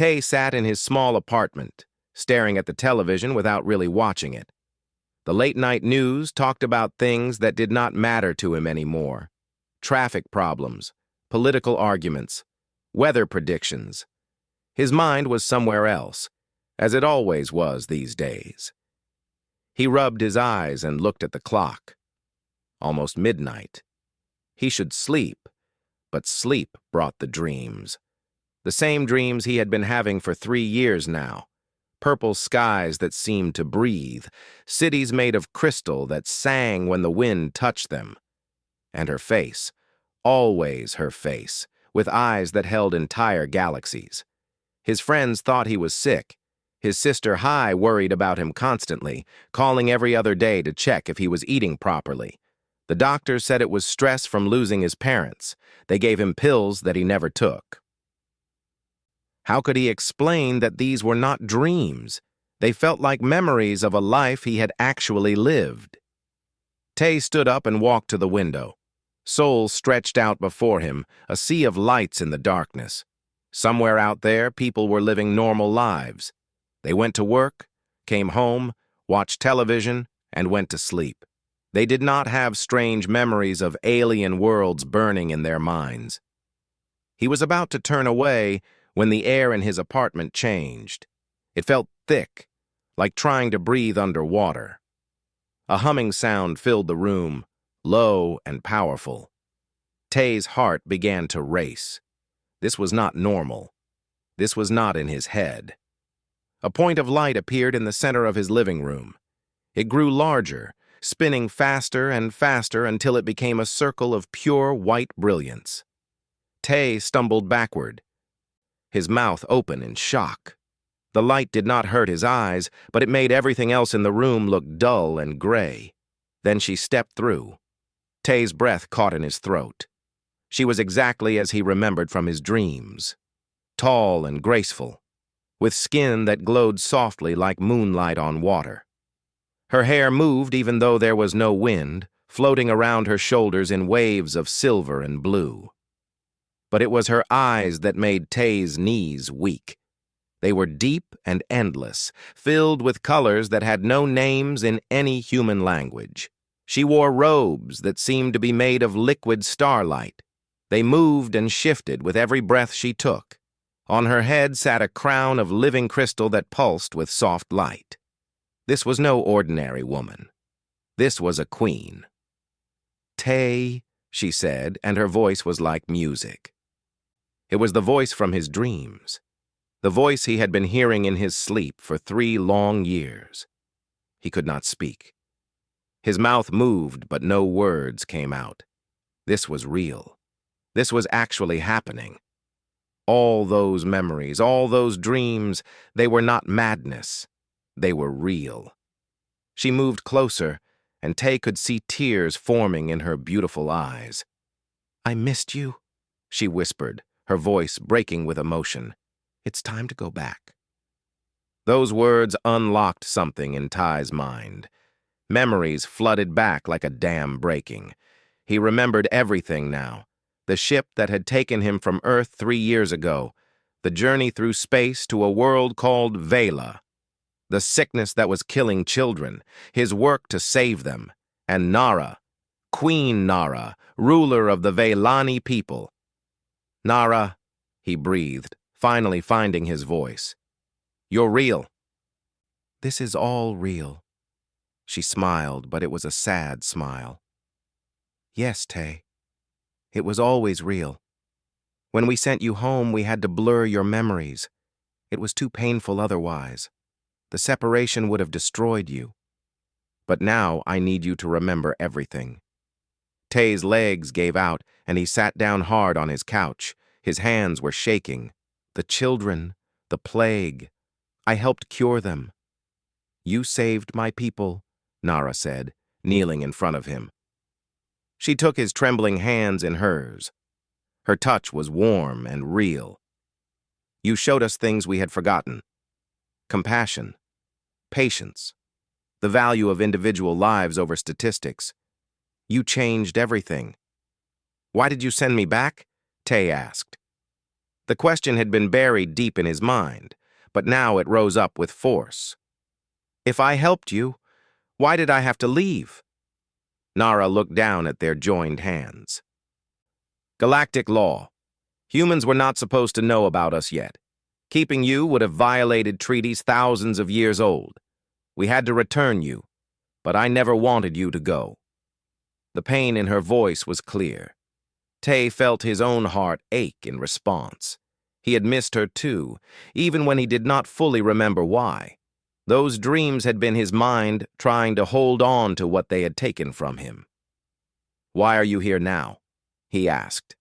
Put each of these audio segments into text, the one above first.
Tay sat in his small apartment, staring at the television without really watching it. The late-night news talked about things that did not matter to him anymore. Traffic problems, political arguments, weather predictions. His mind was somewhere else, as it always was these days. He rubbed his eyes and looked at the clock. Almost midnight. He should sleep, but sleep brought the dreams. The same dreams he had been having for 3 years now. Purple skies that seemed to breathe, cities made of crystal that sang when the wind touched them. And her face, always her face, with eyes that held entire galaxies. His friends thought he was sick. His sister Hai worried about him constantly, calling every other day to check if he was eating properly. The doctors said it was stress from losing his parents. They gave him pills that he never took. How could he explain that these were not dreams? They felt like memories of a life he had actually lived. Tay stood up and walked to the window. Seoul stretched out before him, a sea of lights in the darkness. Somewhere out there, people were living normal lives. They went to work, came home, watched television, and went to sleep. They did not have strange memories of alien worlds burning in their minds. He was about to turn away when the air in his apartment changed. It felt thick, like trying to breathe underwater. A humming sound filled the room, low and powerful. Tay's heart began to race. This was not normal. This was not in his head. A point of light appeared in the center of his living room. It grew larger, spinning faster and faster until it became a circle of pure white brilliance. Tay stumbled backward, his mouth open in shock. The light did not hurt his eyes, but it made everything else in the room look dull and gray. Then she stepped through. Tay's breath caught in his throat. She was exactly as he remembered from his dreams. Tall and graceful, with skin that glowed softly like moonlight on water. Her hair moved even though there was no wind, floating around her shoulders in waves of silver and blue. But it was her eyes that made Tay's knees weak. They were deep and endless, filled with colors that had no names in any human language. She wore robes that seemed to be made of liquid starlight. They moved and shifted with every breath she took. On her head sat a crown of living crystal that pulsed with soft light. This was no ordinary woman. This was a queen. "Tay," she said, and her voice was like music. It was the voice from his dreams, the voice he had been hearing in his sleep for 3 long years. He could not speak. His mouth moved, but no words came out. This was real. This was actually happening. All those memories, all those dreams, they were not madness. They were real. She moved closer, and Tay could see tears forming in her beautiful eyes. "I missed you," she whispered, her voice breaking with emotion. "It's time to go back." Those words unlocked something in Ty's mind. Memories flooded back like a dam breaking. He remembered everything now. The ship that had taken him from Earth 3 years ago, the journey through space to a world called Vela, the sickness that was killing children, his work to save them, and Nara, Queen Nara, ruler of the Velani people. "Nara," he breathed, finally finding his voice. "You're real." "This is all real." She smiled, but it was a sad smile. "Yes, Tay. It was always real. When we sent you home, we had to blur your memories. It was too painful otherwise. The separation would have destroyed you. But now I need you to remember everything." Tay's legs gave out, and he sat down hard on his couch. His hands were shaking. "The children, the plague. I helped cure them." "You saved my people," Nara said, kneeling in front of him. She took his trembling hands in hers. Her touch was warm and real. "You showed us things we had forgotten. Compassion, patience, the value of individual lives over statistics. You changed everything." "Why did you send me back?" Tay asked. The question had been buried deep in his mind, but now it rose up with force. If I helped you, why did I have to leave? Nara looked down at their joined hands. Galactic law. Humans were not supposed to know about us yet. Keeping you would have violated treaties thousands of years old. We had to return you, but I never wanted you to go. The pain in her voice was clear. Tay felt his own heart ache in response. He had missed her too, even when he did not fully remember why. Those dreams had been his mind trying to hold on to what they had taken from him. Why are you here now? He asked.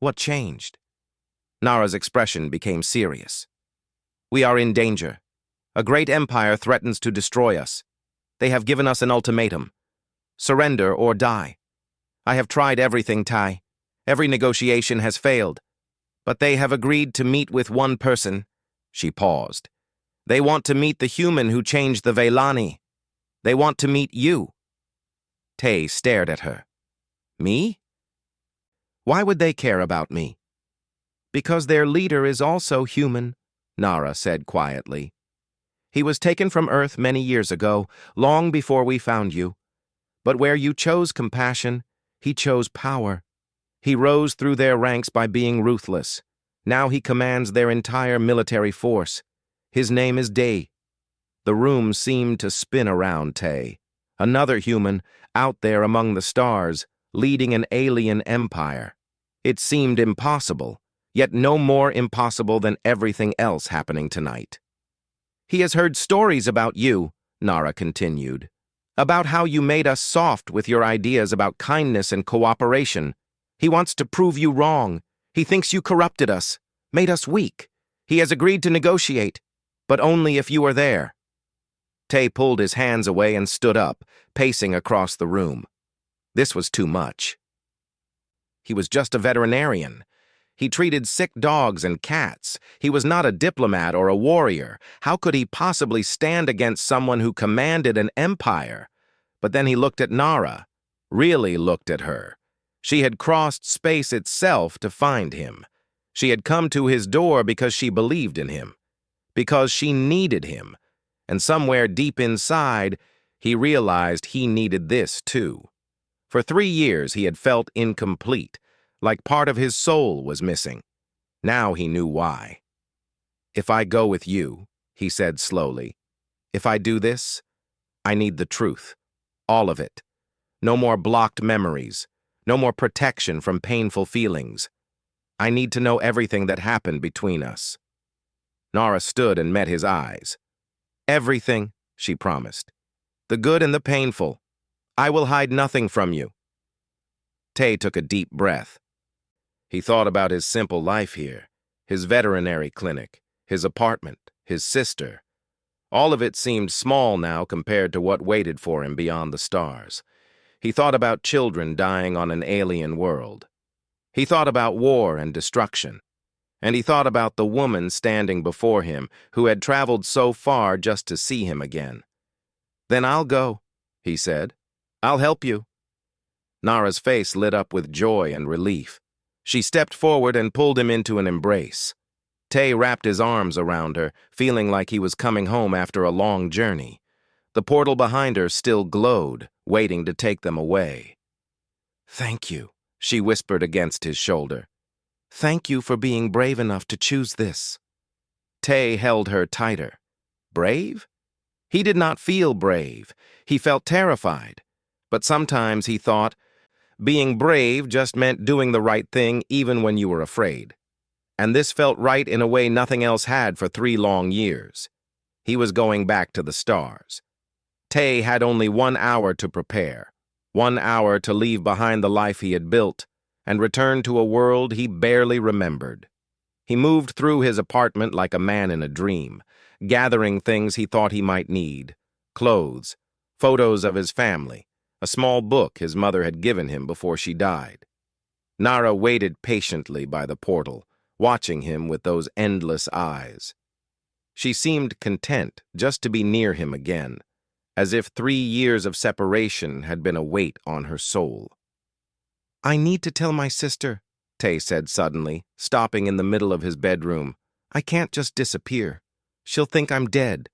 What changed? Nara's expression became serious. We are in danger. A great empire threatens to destroy us. They have given us an ultimatum. Surrender or die. I have tried everything, Tai. Every negotiation has failed. But they have agreed to meet with one person. She paused. They want to meet the human who changed the Veilani. They want to meet you. Tay stared at her. Me? Why would they care about me? Because their leader is also human, Nara said quietly. He was taken from Earth many years ago, long before we found you. But where you chose compassion, he chose power. He rose through their ranks by being ruthless. Now he commands their entire military force. His name is Day. The room seemed to spin around Tay. Another human, out there among the stars, leading an alien empire. It seemed impossible, yet no more impossible than everything else happening tonight. He has heard stories about you, Nara continued, about how you made us soft with your ideas about kindness and cooperation. He wants to prove you wrong. He thinks you corrupted us, made us weak. He has agreed to negotiate, but only if you are there. Tay pulled his hands away and stood up, pacing across the room. This was too much. He was just a veterinarian. He treated sick dogs and cats. He was not a diplomat or a warrior. How could he possibly stand against someone who commanded an empire? But then he looked at Nara, really looked at her. She had crossed space itself to find him. She had come to his door because she believed in him, because she needed him. And somewhere deep inside, he realized he needed this too. For 3 years he had felt incomplete, like part of his soul was missing. Now he knew why. If I go with you, he said slowly, if I do this, I need the truth. All of it. No more blocked memories. No more protection from painful feelings. I need to know everything that happened between us. Nara stood and met his eyes. Everything, she promised. The good and the painful. I will hide nothing from you. Tay took a deep breath. He thought about his simple life here, his veterinary clinic, his apartment, his sister. All of it seemed small now compared to what waited for him beyond the stars. He thought about children dying on an alien world. He thought about war and destruction. And he thought about the woman standing before him who had traveled so far just to see him again. Then I'll go, he said. I'll help you. Nara's face lit up with joy and relief. She stepped forward and pulled him into an embrace. Tay wrapped his arms around her, feeling like he was coming home after a long journey. The portal behind her still glowed, waiting to take them away. Thank you, she whispered against his shoulder. Thank you for being brave enough to choose this. Tay held her tighter. Brave? He did not feel brave. He felt terrified. But sometimes he thought, being brave just meant doing the right thing even when you were afraid. And this felt right in a way nothing else had for 3 long years. He was going back to the stars. Tay had only 1 hour to prepare, 1 hour to leave behind the life he had built and return to a world he barely remembered. He moved through his apartment like a man in a dream, gathering things he thought he might need, clothes, photos of his family, a small book his mother had given him before she died. Nara waited patiently by the portal, watching him with those endless eyes. She seemed content just to be near him again, as if 3 years of separation had been a weight on her soul. I need to tell my sister, Tay said suddenly, stopping in the middle of his bedroom. I can't just disappear. She'll think I'm dead.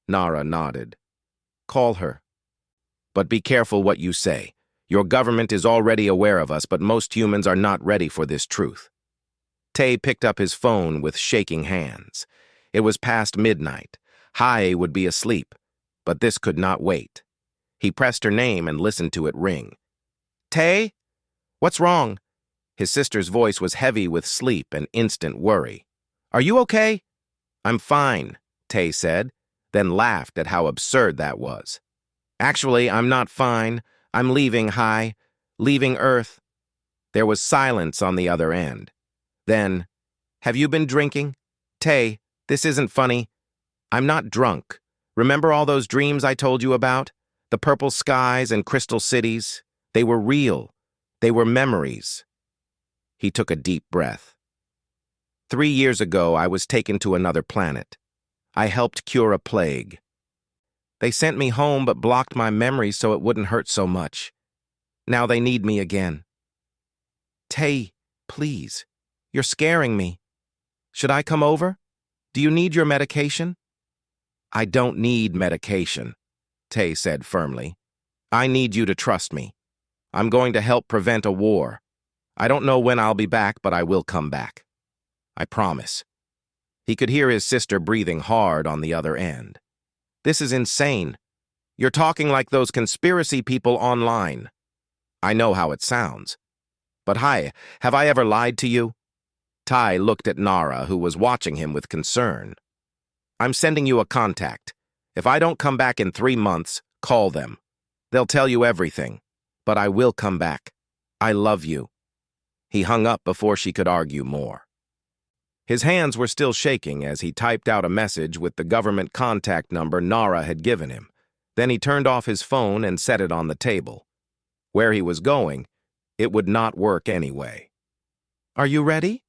Nara nodded. Call her. But be careful what you say. Your government is already aware of us, but most humans are not ready for this truth. Tay picked up his phone with shaking hands. It was past midnight. Hai would be asleep, but this could not wait. He pressed her name and listened to it ring. Tay? What's wrong? His sister's voice was heavy with sleep and instant worry. Are you okay? I'm fine, Tay said, then laughed at how absurd that was. Actually, I'm not fine. I'm leaving, Hai. Leaving Earth. There was silence on the other end. Then, have you been drinking? Tay, this isn't funny. I'm not drunk. Remember all those dreams I told you about? The purple skies and crystal cities? They were real. They were memories. He took a deep breath. 3 years ago, I was taken to another planet. I helped cure a plague. They sent me home but blocked my memories so it wouldn't hurt so much. Now they need me again. Tay, please. You're scaring me. Should I come over? Do you need your medication? I don't need medication, Tay said firmly. I need you to trust me. I'm going to help prevent a war. I don't know when I'll be back, but I will come back. I promise. He could hear his sister breathing hard on the other end. This is insane. You're talking like those conspiracy people online. I know how it sounds. But Hai, have I ever lied to you? Tai looked at Nara, who was watching him with concern. I'm sending you a contact. If I don't come back in 3 months, call them. They'll tell you everything. But I will come back. I love you. He hung up before she could argue more. His hands were still shaking as he typed out a message with the government contact number Nara had given him. Then he turned off his phone and set it on the table. Where he was going, it would not work anyway. Are you ready?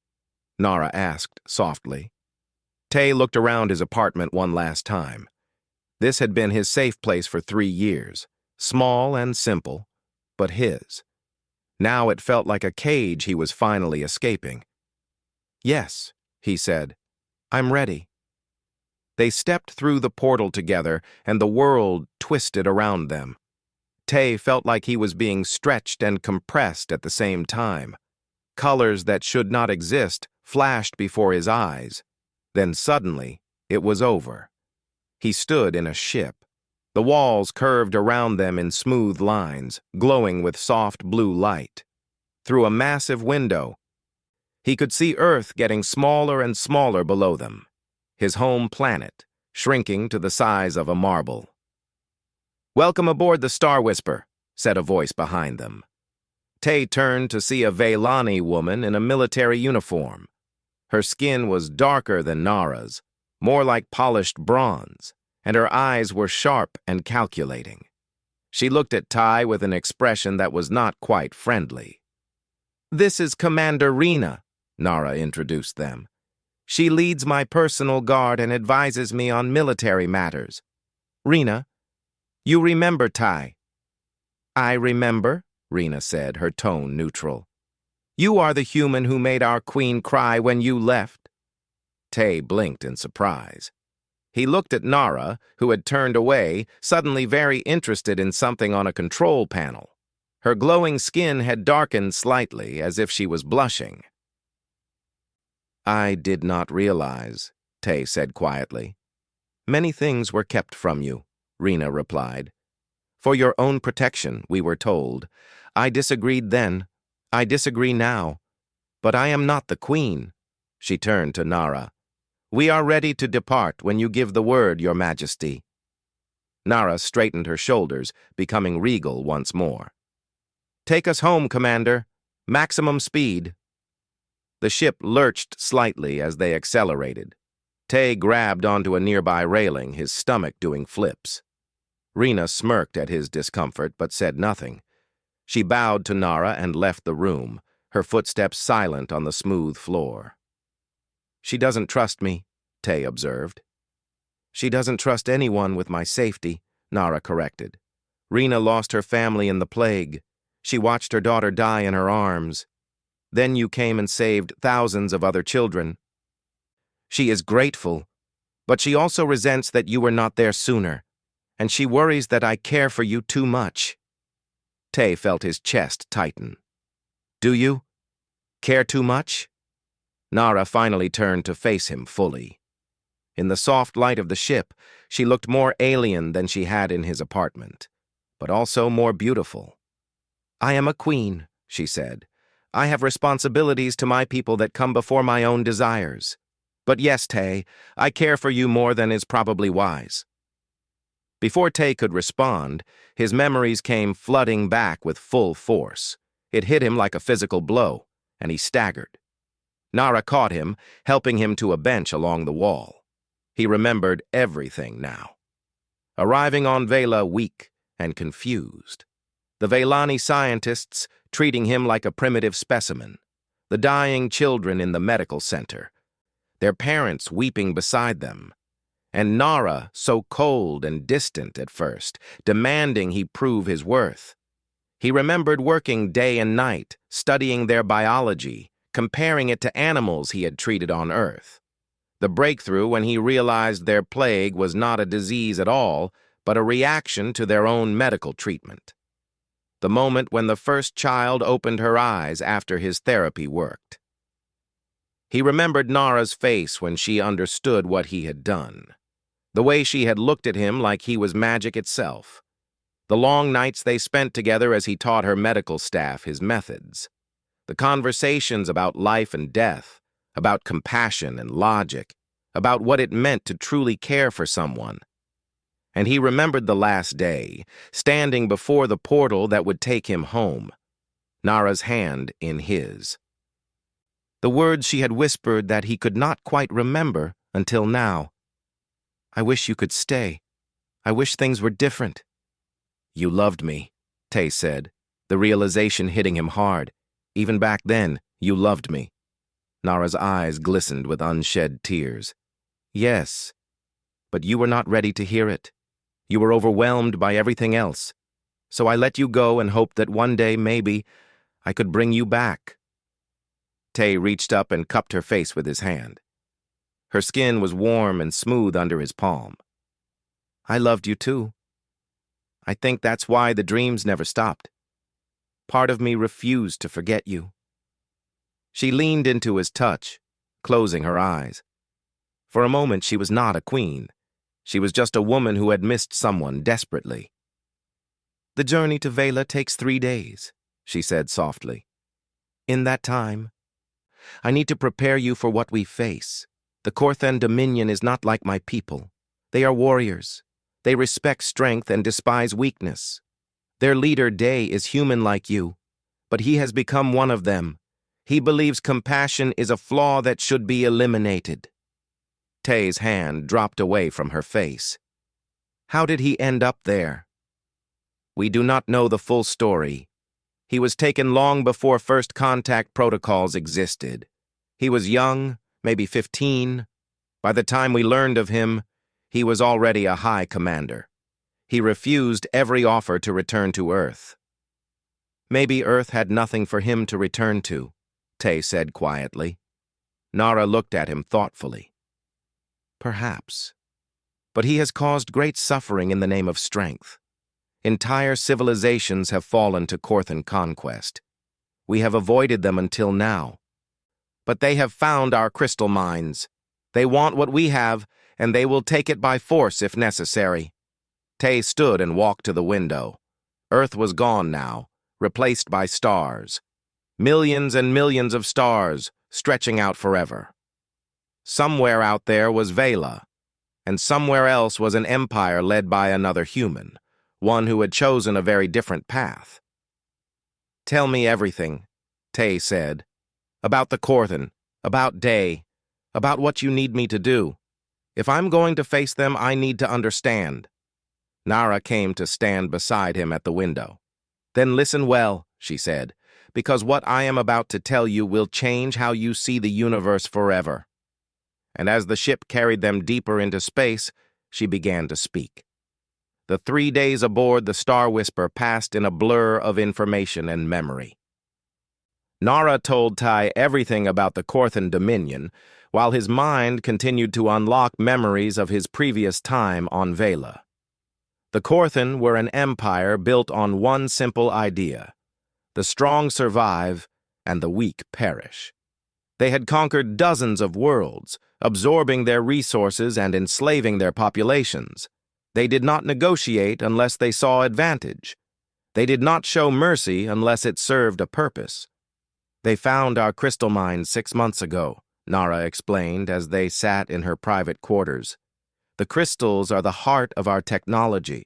Nara asked softly. Tay looked around his apartment one last time. This had been his safe place for 3 years, small and simple, but his. Now it felt like a cage he was finally escaping. Yes, he said. I'm ready. They stepped through the portal together, and the world twisted around them. Tay felt like he was being stretched and compressed at the same time. Colors that should not exist flashed before his eyes. Then suddenly, it was over. He stood in a ship. The walls curved around them in smooth lines, glowing with soft blue light. Through a massive window, he could see Earth getting smaller and smaller below them, his home planet shrinking to the size of a marble. Welcome aboard the Star Whisper, said a voice behind them. Tay turned to see a Vailani woman in a military uniform. Her skin was darker than Nara's, more like polished bronze, and her eyes were sharp and calculating. She looked at Tai with an expression that was not quite friendly. This is Commander Rena, Nara introduced them. She leads my personal guard and advises me on military matters. Rena, you remember Tai? I remember, Rena said, her tone neutral. You are the human who made our queen cry when you left. Tay blinked in surprise. He looked at Nara, who had turned away, suddenly very interested in something on a control panel. Her glowing skin had darkened slightly, as if she was blushing. I did not realize, Tay said quietly. Many things were kept from you, Rena replied. For your own protection, we were told. I disagreed then. I disagree now. But I am not the queen. She turned to Nara. We are ready to depart when you give the word, Your Majesty. Nara straightened her shoulders, becoming regal once more. Take us home, Commander. Maximum speed. The ship lurched slightly as they accelerated. Tay grabbed onto a nearby railing, his stomach doing flips. Rena smirked at his discomfort, but said nothing. She bowed to Nara and left the room, her footsteps silent on the smooth floor. She doesn't trust me, Tay observed. She doesn't trust anyone with my safety, Nara corrected. Rena lost her family in the plague. She watched her daughter die in her arms. Then you came and saved thousands of other children. She is grateful, but she also resents that you were not there sooner, and she worries that I care for you too much." Tay felt his chest tighten. "Do you? Care too much?" Nara finally turned to face him fully. In the soft light of the ship, she looked more alien than she had in his apartment, but also more beautiful. "I am a queen," she said. "I have responsibilities to my people that come before my own desires. But yes, Tay, I care for you more than is probably wise." Before Tay could respond, his memories came flooding back with full force. It hit him like a physical blow, and he staggered. Nara caught him, helping him to a bench along the wall. He remembered everything now. Arriving on Vela weak and confused. The Velani scientists treating him like a primitive specimen. The dying children in the medical center. Their parents weeping beside them. And Nara so cold and distant at first, demanding he prove his worth. He remembered working day and night, studying their biology, comparing it to animals he had treated on Earth. The breakthrough when he realized their plague was not a disease at all, but a reaction to their own medical treatment. The moment when the first child opened her eyes after his therapy worked. He remembered Nara's face when she understood what he had done. The way she had looked at him like he was magic itself. The long nights they spent together as he taught her medical staff his methods. The conversations about life and death, about compassion and logic, about what it meant to truly care for someone. And he remembered the last day, standing before the portal that would take him home, Nara's hand in his. The words she had whispered that he could not quite remember until now. "I wish you could stay. I wish things were different." "You loved me," Tay said, the realization hitting him hard. "Even back then, you loved me." Nara's eyes glistened with unshed tears. "Yes, but you were not ready to hear it. You were overwhelmed by everything else. So I let you go and hoped that one day, maybe, I could bring you back." Tay reached up and cupped her face with his hand. Her skin was warm and smooth under his palm. "I loved you too. I think that's why the dreams never stopped. Part of me refused to forget you." She leaned into his touch, closing her eyes. For a moment, she was not a queen. She was just a woman who had missed someone desperately. "The journey to Vela takes 3 days," she said softly. "In that time, I need to prepare you for what we face. The Korthan Dominion is not like my people. They are warriors. They respect strength and despise weakness. Their leader, Day, is human like you, but he has become one of them. He believes compassion is a flaw that should be eliminated." Tay's hand dropped away from her face. "How did he end up there?" "We do not know the full story. He was taken long before first contact protocols existed. He was young, maybe 15. By the time we learned of him, he was already a high commander. He refused every offer to return to Earth." "Maybe Earth had nothing for him to return to," Tay said quietly. Nara looked at him thoughtfully. "Perhaps. But he has caused great suffering in the name of strength. Entire civilizations have fallen to Korthan conquest. We have avoided them until now. But they have found our crystal mines. They want what we have, and they will take it by force if necessary." Tay stood and walked to the window. Earth was gone now, replaced by stars. Millions and millions of stars, stretching out forever. Somewhere out there was Vela, and somewhere else was an empire led by another human, one who had chosen a very different path. "Tell me everything," Tay said. "About the Korthan, about Day, about what you need me to do. If I'm going to face them, I need to understand." Nara came to stand beside him at the window. "Then listen well," she said, "because what I am about to tell you will change how you see the universe forever." And as the ship carried them deeper into space, she began to speak. The 3 days aboard the Star Whisper passed in a blur of information and memory. Nara told Tai everything about the Korthan Dominion, while his mind continued to unlock memories of his previous time on Vela. The Korthan were an empire built on one simple idea: the strong survive and the weak perish. They had conquered dozens of worlds, absorbing their resources and enslaving their populations. They did not negotiate unless they saw advantage. They did not show mercy unless it served a purpose. They found our crystal mine 6 months ago, Nara explained as they sat in her private quarters. The crystals are the heart of our technology.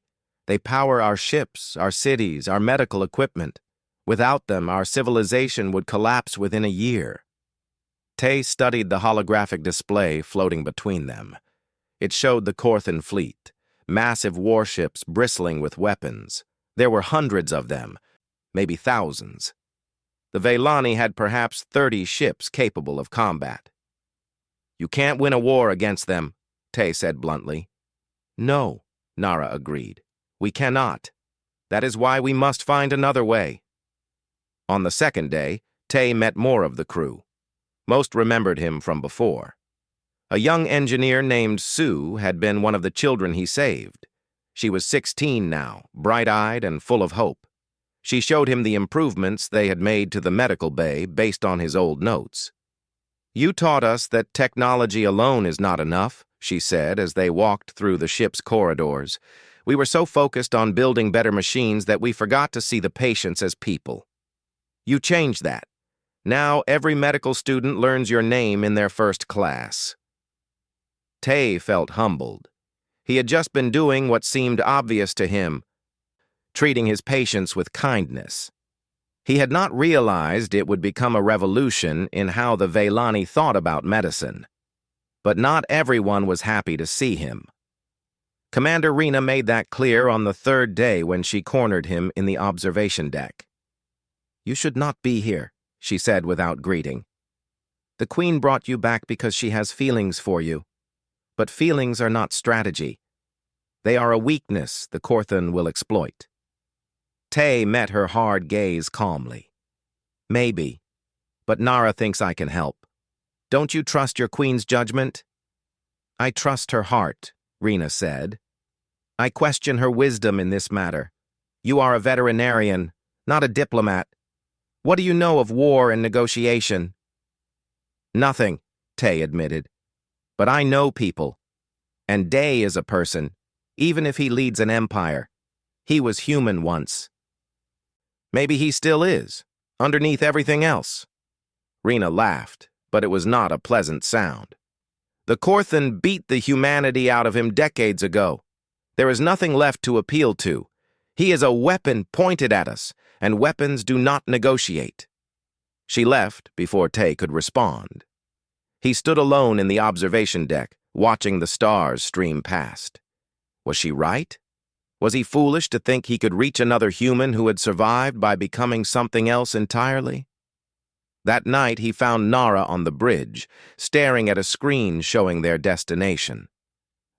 They power our ships, our cities, our medical equipment. Without them, our civilization would collapse within a year. Tay studied the holographic display floating between them. It showed the Korthan fleet, massive warships bristling with weapons. There were hundreds of them, maybe thousands. The Velani had perhaps 30 ships capable of combat. "You can't win a war against them," Tay said bluntly. "No," Nara agreed. "We cannot. That is why we must find another way." On the second day, Tay met more of the crew. Most remembered him from before. A young engineer named Sue had been one of the children he saved. She was 16 now, bright-eyed and full of hope. She showed him the improvements they had made to the medical bay based on his old notes. "You taught us that technology alone is not enough," she said as they walked through the ship's corridors. "We were so focused on building better machines that we forgot to see the patients as people. You changed that. Now every medical student learns your name in their first class." Tay felt humbled. He had just been doing what seemed obvious to him, treating his patients with kindness. He had not realized it would become a revolution in how the Velani thought about medicine. But not everyone was happy to see him. Commander Rena made that clear on the third day when she cornered him in the observation deck. "You should not be here," she said without greeting. "The Queen brought you back because she has feelings for you. But feelings are not strategy. They are a weakness the Korthan will exploit." Tay met her hard gaze calmly. "Maybe, but Nara thinks I can help. Don't you trust your Queen's judgment?" "I trust her heart," Rena said. "I question her wisdom in this matter. You are a veterinarian, not a diplomat. What do you know of war and negotiation?" "Nothing," Tay admitted. "But I know people. And Day is a person, even if he leads an empire. He was human once." "Maybe he still is, underneath everything else." Rena laughed, but it was not a pleasant sound. "The Korthan beat the humanity out of him decades ago. There is nothing left to appeal to. He is a weapon pointed at us, and weapons do not negotiate." She left before Tay could respond. He stood alone in the observation deck, watching the stars stream past. Was she right? Was he foolish to think he could reach another human who had survived by becoming something else entirely? That night he found Nara on the bridge, staring at a screen showing their destination.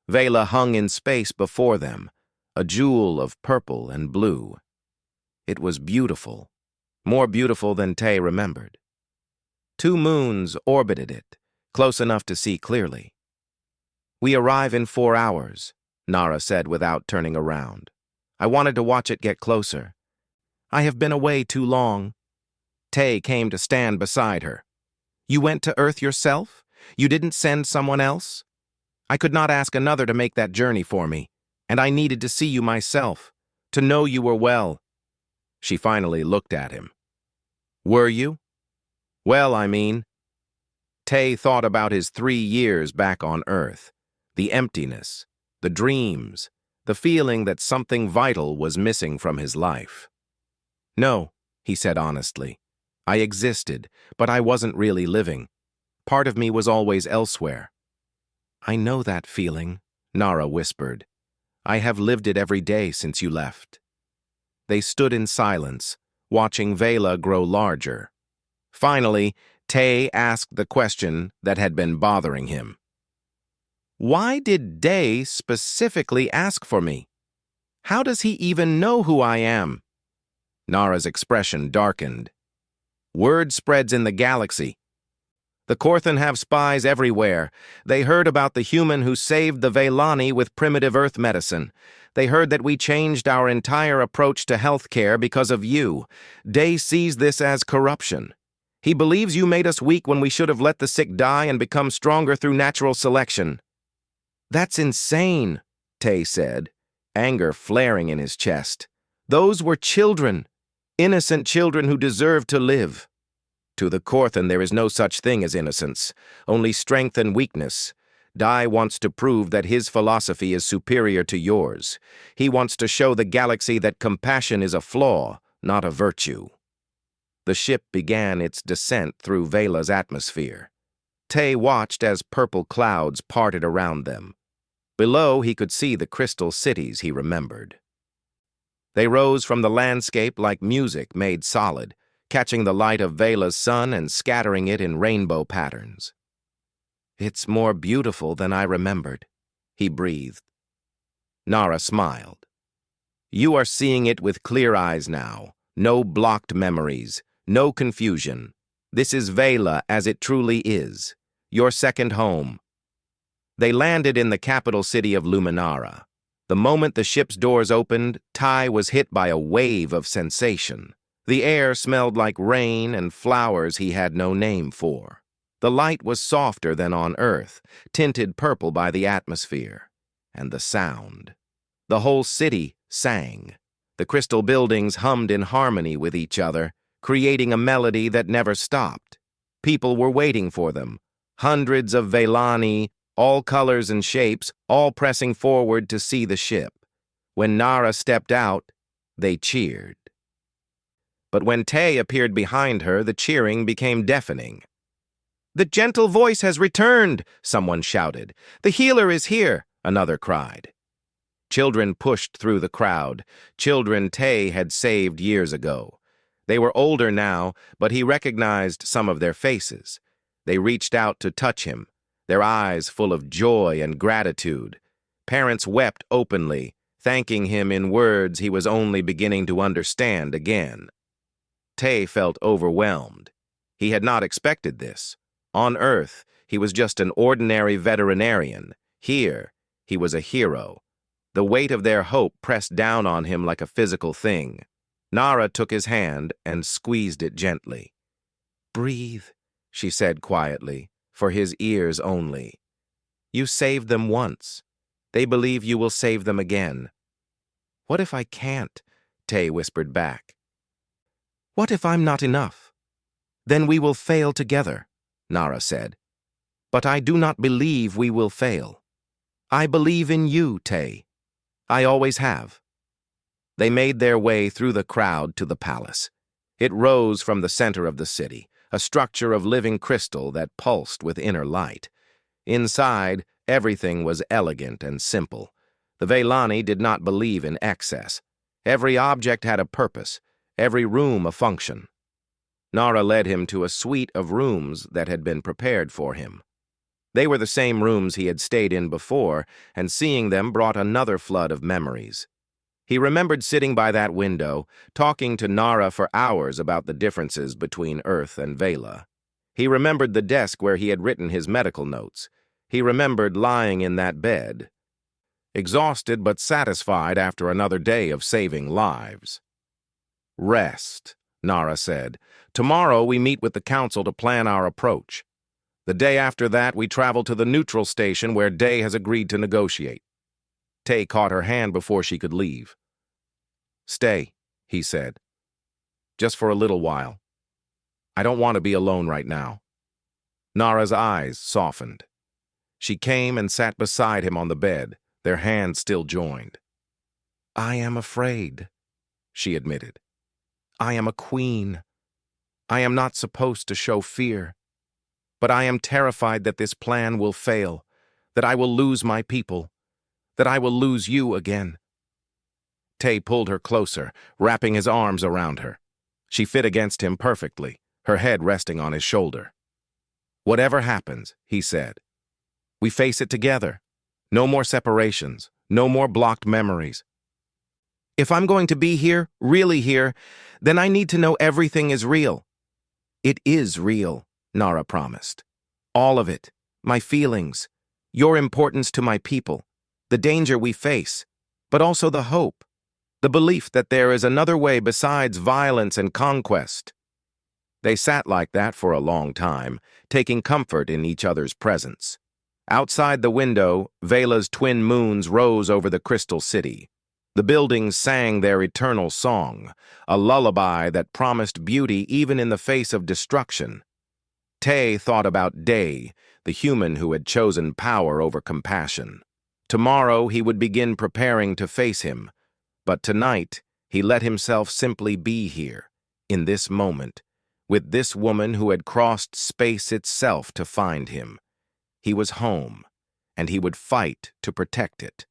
Vela hung in space before them, a jewel of purple and blue. It was beautiful, more beautiful than Tay remembered. 2 moons orbited it, close enough to see clearly. "We arrive in 4 hours," Nara said without turning around. "I wanted to watch it get closer. I have been away too long." Tay came to stand beside her. "You went to Earth yourself? You didn't send someone else?" "I could not ask another to make that journey for me, and I needed to see you myself, to know you were well." She finally looked at him. "Were you?" "Well, I mean." Tay thought about his 3 years back on Earth, the emptiness, the dreams, the feeling that something vital was missing from his life. "No," he said honestly. "I existed, but I wasn't really living. Part of me was always elsewhere." "I know that feeling," Nara whispered. "I have lived it every day since you left." They stood in silence, watching Vela grow larger. Finally, Tay asked the question that had been bothering him. "Why did Day specifically ask for me? How does he even know who I am?" Nara's expression darkened. Word spreads in the galaxy. The Korthan have spies everywhere. They heard about the human who saved the Velani with primitive Earth medicine. They heard that we changed our entire approach to healthcare because of you. Day sees this as corruption. He believes you made us weak when we should have let the sick die and become stronger through natural selection. That's insane, Tay said, anger flaring in his chest. Those were children, innocent children who deserved to live. To the Korthan, there is no such thing as innocence, only strength and weakness. Dai wants to prove that his philosophy is superior to yours. He wants to show the galaxy that compassion is a flaw, not a virtue. The ship began its descent through Vela's atmosphere. Tay watched as purple clouds parted around them. Below, he could see the crystal cities he remembered. They rose from the landscape like music made solid, catching the light of Vela's sun and scattering it in rainbow patterns. It's more beautiful than I remembered, he breathed. Nara smiled. You are seeing it with clear eyes now. No blocked memories, no confusion. This is Vela as it truly is, your second home. They landed in the capital city of Luminara. The moment the ship's doors opened, Ty was hit by a wave of sensation. The air smelled like rain and flowers he had no name for. The light was softer than on Earth, tinted purple by the atmosphere. And the sound. The whole city sang. The crystal buildings hummed in harmony with each other, creating a melody that never stopped. People were waiting for them. Hundreds of Velani, all colors and shapes, all pressing forward to see the ship. When Nara stepped out, they cheered. But when Tay appeared behind her, the cheering became deafening. "The gentle voice has returned," someone shouted. "The healer is here," another cried. Children pushed through the crowd, children Tay had saved years ago. They were older now, but he recognized some of their faces. They reached out to touch him, their eyes full of joy and gratitude. Parents wept openly, thanking him in words he was only beginning to understand again. Tay felt overwhelmed. He had not expected this. On Earth, he was just an ordinary veterinarian. Here, he was a hero. The weight of their hope pressed down on him like a physical thing. Nara took his hand and squeezed it gently. "Breathe," she said quietly, for his ears only. "You saved them once. They believe you will save them again." "What if I can't?" Tay whispered back. "What if I'm not enough?" "Then we will fail together," Nara said. "But I do not believe we will fail. I believe in you, Tay. I always have." They made their way through the crowd to the palace. It rose from the center of the city, a structure of living crystal that pulsed with inner light. Inside, everything was elegant and simple. The Velani did not believe in excess. Every object had a purpose, every room a function. Nara led him to a suite of rooms that had been prepared for him. They were the same rooms he had stayed in before, and seeing them brought another flood of memories. He remembered sitting by that window, talking to Nara for hours about the differences between Earth and Vela. He remembered the desk where he had written his medical notes. He remembered lying in that bed, exhausted but satisfied after another day of saving lives. "Rest," Nara said. "Tomorrow we meet with the council to plan our approach. The day after that we travel to the neutral station where Day has agreed to negotiate." Tay caught her hand before she could leave. "Stay," he said. "Just for a little while. I don't want to be alone right now." Nara's eyes softened. She came and sat beside him on the bed, their hands still joined. "I am afraid," she admitted. "I am a queen. I am not supposed to show fear. But I am terrified that this plan will fail, that I will lose my people, that I will lose you again." Tay pulled her closer, wrapping his arms around her. She fit against him perfectly, her head resting on his shoulder. "Whatever happens," he said, "we face it together. No more separations, no more blocked memories. If I'm going to be here, really here, then I need to know everything is real. It is real, Nara promised. All of it, my feelings, your importance to my people, the danger we face, but also the hope, the belief that there is another way besides violence and conquest. They sat like that for a long time, taking comfort in each other's presence. Outside the window, Vela's twin moons rose over the crystal city. The buildings sang their eternal song, a lullaby that promised beauty even in the face of destruction. Tay thought about Day, the human who had chosen power over compassion. Tomorrow he would begin preparing to face him, but tonight he let himself simply be here, in this moment, with this woman who had crossed space itself to find him. He was home, and he would fight to protect it.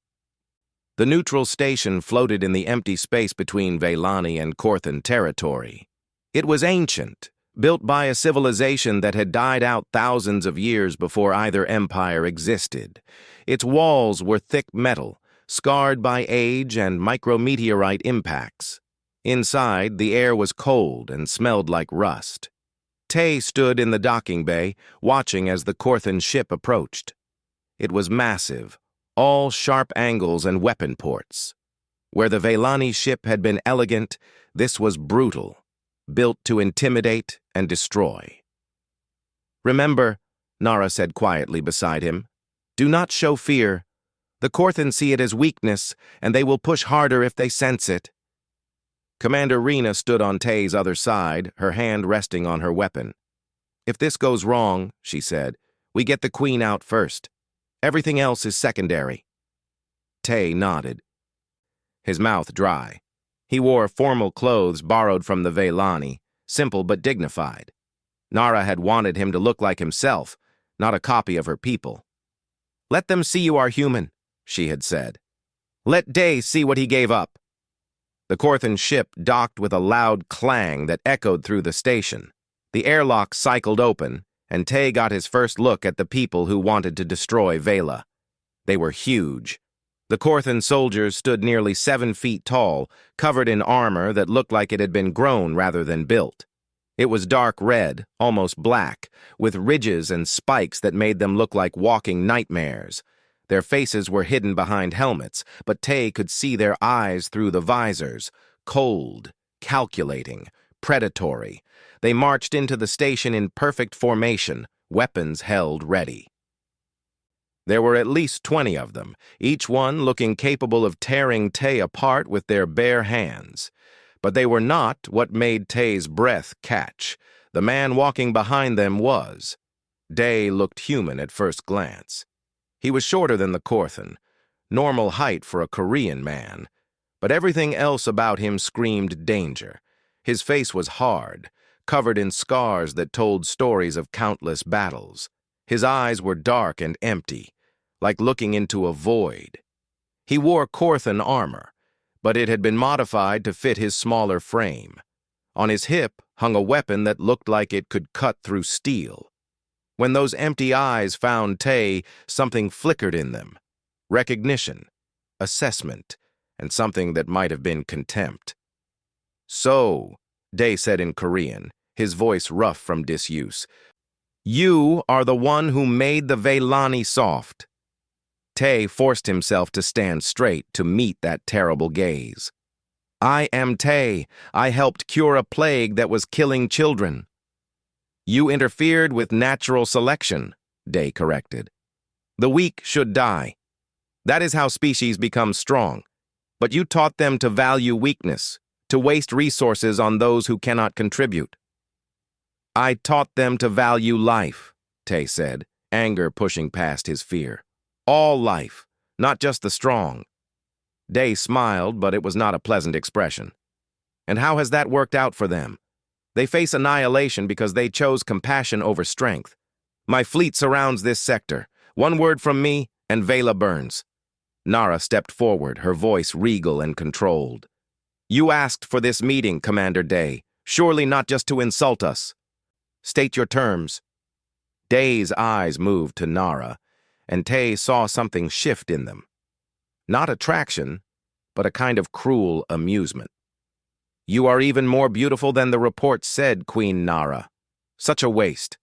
The neutral station floated in the empty space between Velani and Korthan territory. It was ancient, built by a civilization that had died out thousands of years before either empire existed. Its walls were thick metal, scarred by age and micrometeorite impacts. Inside, the air was cold and smelled like rust. Tay stood in the docking bay, watching as the Korthan ship approached. It was massive, all sharp angles and weapon ports. Where the Velani ship had been elegant, this was brutal, built to intimidate and destroy. "Remember," Nara said quietly beside him, "do not show fear. The Korthan see it as weakness, and they will push harder if they sense it." Commander Rena stood on Tay's other side, her hand resting on her weapon. "If this goes wrong," she said, "we get the Queen out first. Everything else is secondary." Tay nodded, his mouth dry. He wore formal clothes borrowed from the Velani, simple but dignified. Nara had wanted him to look like himself, not a copy of her people. "Let them see you are human," she had said. "Let Day see what he gave up." The Korthan ship docked with a loud clang that echoed through the station. The airlock cycled open, and Tay got his first look at the people who wanted to destroy Vela. They were huge. The Korthan soldiers stood nearly 7 feet tall, covered in armor that looked like it had been grown rather than built. It was dark red, almost black, with ridges and spikes that made them look like walking nightmares. Their faces were hidden behind helmets, but Tay could see their eyes through the visors, cold, calculating, predatory. They marched into the station in perfect formation, weapons held ready. There were at least 20 of them, each one looking capable of tearing Tay apart with their bare hands. But they were not what made Tay's breath catch. The man walking behind them was. Day looked human at first glance. He was shorter than the Korthan, normal height for a Korean man, but everything else about him screamed danger. His face was hard, covered in scars that told stories of countless battles. His eyes were dark and empty, like looking into a void. He wore Korthan armor, but it had been modified to fit his smaller frame. On his hip hung a weapon that looked like it could cut through steel. When those empty eyes found Tay, something flickered in them. Recognition, assessment, and something that might have been contempt. "So," Day said in Korean, his voice rough from disuse, "you are the one who made the Velani soft." Tay forced himself to stand straight to meet that terrible gaze. "I am Tay. I helped cure a plague that was killing children." "You interfered with natural selection," Day corrected. "The weak should die. That is how species become strong. But you taught them to value weakness, to waste resources on those who cannot contribute." "I taught them to value life," Tay said, anger pushing past his fear. "All life, not just the strong." Day smiled, but it was not a pleasant expression. "And how has that worked out for them? They face annihilation because they chose compassion over strength. My fleet surrounds this sector. One word from me, and Vela burns." Nara stepped forward, her voice regal and controlled. "You asked for this meeting, Commander Day, surely not just to insult us. State your terms." Day's eyes moved to Nara, and Tay saw something shift in them. Not attraction, but a kind of cruel amusement. "You are even more beautiful than the report said, Queen Nara." Such a waste.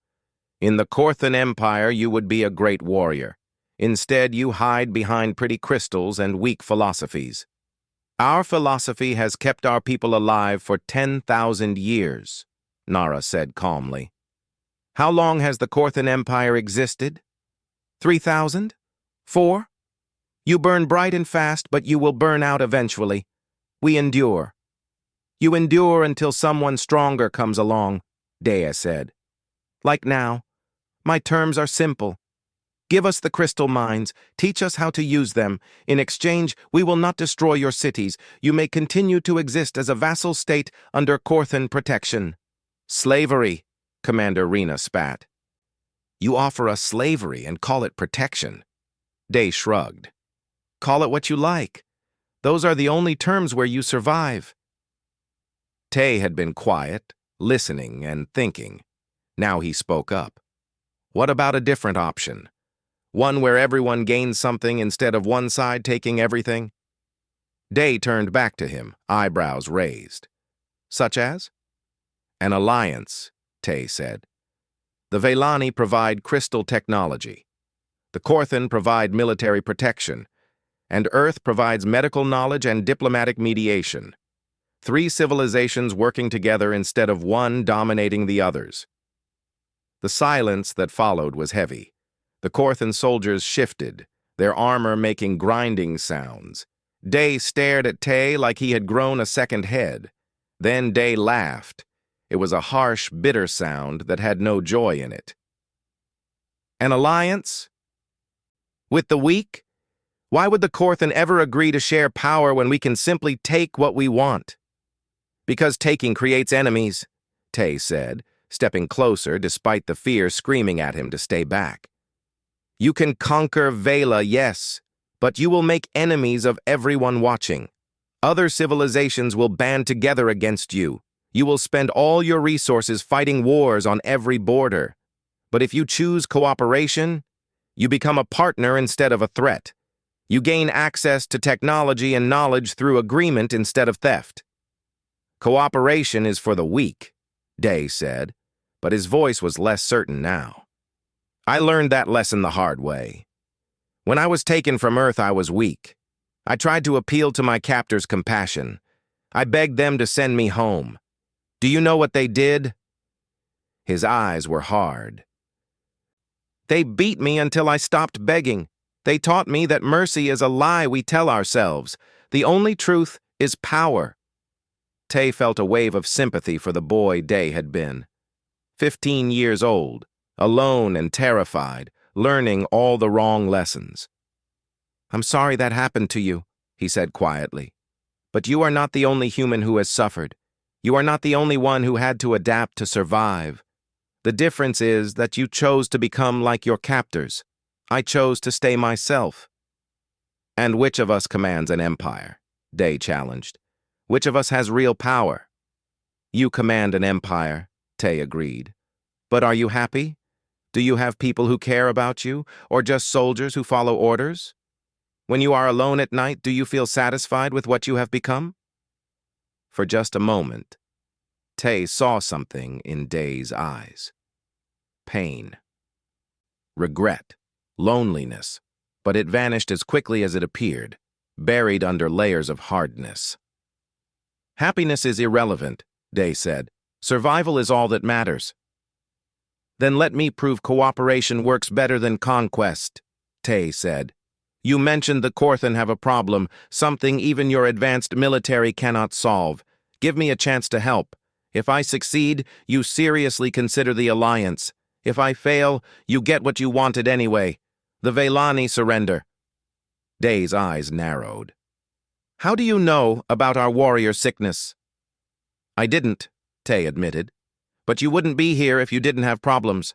In the Korthan Empire, you would be a great warrior. Instead, you hide behind pretty crystals and weak philosophies. Our philosophy has kept our people alive for 10,000 years, Nara said calmly. How long has the Korthan Empire existed? 3,000? 4? You burn bright and fast, but you will burn out eventually. We endure. You endure until someone stronger comes along, Dea said. Like now. My terms are simple. Give us the crystal mines, teach us how to use them. In exchange, we will not destroy your cities. You may continue to exist as a vassal state under Korthan protection. Slavery, Commander Rena spat. You offer us slavery and call it protection. Day shrugged. Call it what you like. Those are the only terms where you survive. Tay had been quiet, listening and thinking. Now he spoke up. What about a different option? One where everyone gains something instead of one side taking everything? Day turned back to him, eyebrows raised. Such as? An alliance, Tay said. The Velani provide crystal technology. The Korthan provide military protection. And Earth provides medical knowledge and diplomatic mediation. 3 civilizations working together instead of one dominating the others. The silence that followed was heavy. The Korthan soldiers shifted, their armor making grinding sounds. Day stared at Tay like he had grown a second head. Then Day laughed. It was a harsh, bitter sound that had no joy in it. An alliance? With the weak? Why would the Korthan ever agree to share power when we can simply take what we want? Because taking creates enemies, Tay said, stepping closer despite the fear screaming at him to stay back. You can conquer Vela, yes, but you will make enemies of everyone watching. Other civilizations will band together against you. You will spend all your resources fighting wars on every border. But if you choose cooperation, you become a partner instead of a threat. You gain access to technology and knowledge through agreement instead of theft. Cooperation is for the weak, Day said, but his voice was less certain now. I learned that lesson the hard way. When I was taken from Earth, I was weak. I tried to appeal to my captors' compassion. I begged them to send me home. Do you know what they did? His eyes were hard. They beat me until I stopped begging. They taught me that mercy is a lie we tell ourselves. The only truth is power. Tay felt a wave of sympathy for the boy Day had been. 15 years old, alone and terrified, learning all the wrong lessons. I'm sorry that happened to you, he said quietly. But you are not the only human who has suffered. You are not the only one who had to adapt to survive. The difference is that you chose to become like your captors. I chose to stay myself. And which of us commands an empire? Day challenged. Which of us has real power? You command an empire, Tay agreed. But are you happy? Do you have people who care about you, or just soldiers who follow orders? When you are alone at night, do you feel satisfied with what you have become? For just a moment, Tay saw something in Day's eyes. Pain. Regret. Loneliness. But it vanished as quickly as it appeared, buried under layers of hardness. Happiness is irrelevant, Day said. Survival is all that matters. Then let me prove cooperation works better than conquest, Tay said. You mentioned the Korthan have a problem, something even your advanced military cannot solve. Give me a chance to help. If I succeed, you seriously consider the alliance. If I fail, you get what you wanted anyway. The Velani surrender. Day's eyes narrowed. How do you know about our warrior sickness? I didn't, Tay admitted. But you wouldn't be here if you didn't have problems.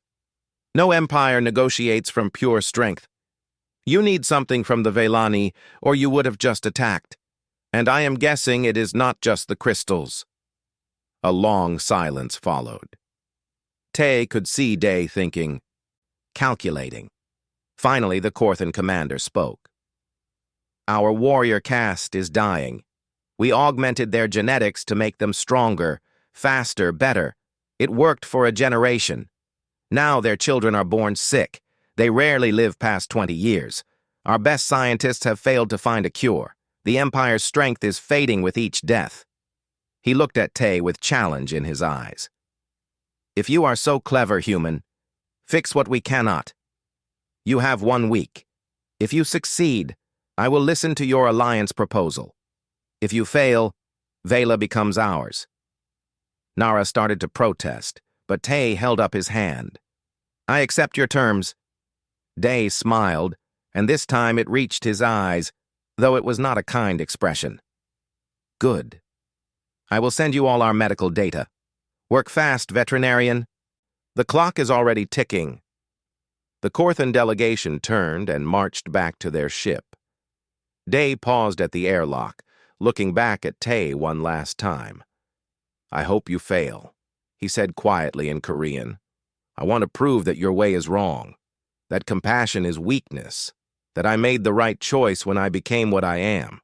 No empire negotiates from pure strength. You need something from the Velani, or you would have just attacked. And I am guessing it is not just the crystals. A long silence followed. Tay could see Day thinking, calculating. Finally, the Korthan commander spoke. Our warrior caste is dying. We augmented their genetics to make them stronger, faster, better. It worked for a generation. Now their children are born sick. They rarely live past 20 years. Our best scientists have failed to find a cure. The Empire's strength is fading with each death. He looked at Tay with challenge in his eyes. If you are so clever, human, fix what we cannot. You have 1 week. If you succeed, I will listen to your alliance proposal. If you fail, Vela becomes ours. Nara started to protest, but Tay held up his hand. I accept your terms. Day smiled, and this time it reached his eyes, though it was not a kind expression. Good. I will send you all our medical data. Work fast, veterinarian. The clock is already ticking. The Corthan delegation turned and marched back to their ship. Day paused at the airlock, looking back at Tay one last time. I hope you fail, he said quietly in Korean. I want to prove that your way is wrong, that compassion is weakness, that I made the right choice when I became what I am.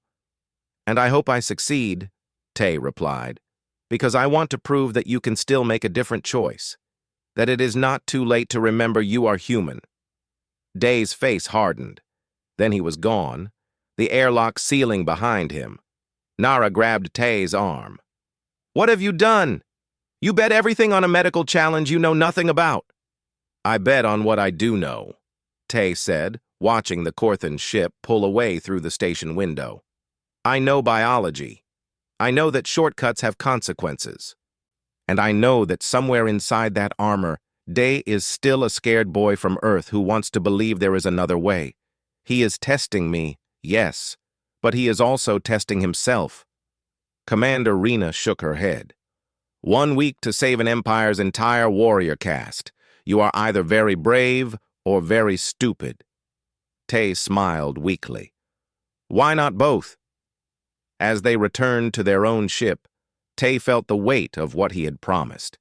And I hope I succeed, Tay replied, because I want to prove that you can still make a different choice, that it is not too late to remember you are human. Day's face hardened. Then he was gone, the airlock sealing behind him. Nara grabbed Tay's arm. What have you done? You bet everything on a medical challenge you know nothing about. I bet on what I do know, Tay said, watching the Corthan ship pull away through the station window. I know biology. I know that shortcuts have consequences. And I know that somewhere inside that armor, Day is still a scared boy from Earth who wants to believe there is another way. He is testing me, yes, but he is also testing himself. Commander Rena shook her head. 1 week to save an empire's entire warrior caste. You are either very brave or very stupid. Tay smiled weakly. Why not both? As they returned to their own ship, Tay felt the weight of what he had promised.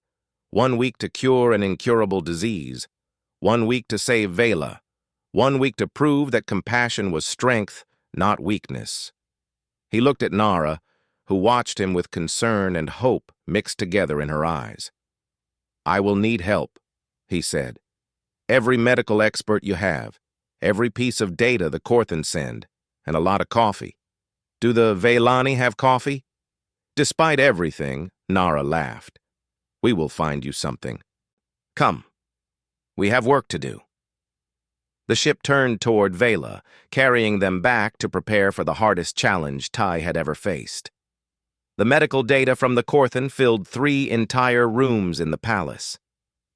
1 week to cure an incurable disease. 1 week to save Vela. 1 week to prove that compassion was strength, not weakness. He looked at Nara, who watched him with concern and hope mixed together in her eyes. I will need help, he said. Every medical expert you have, every piece of data the Corthan send, and a lot of coffee. Do the Velani have coffee? Despite everything, Nara laughed. We will find you something. Come. We have work to do. The ship turned toward Vela, carrying them back to prepare for the hardest challenge Ty had ever faced. The medical data from the Corthan filled 3 entire rooms in the palace.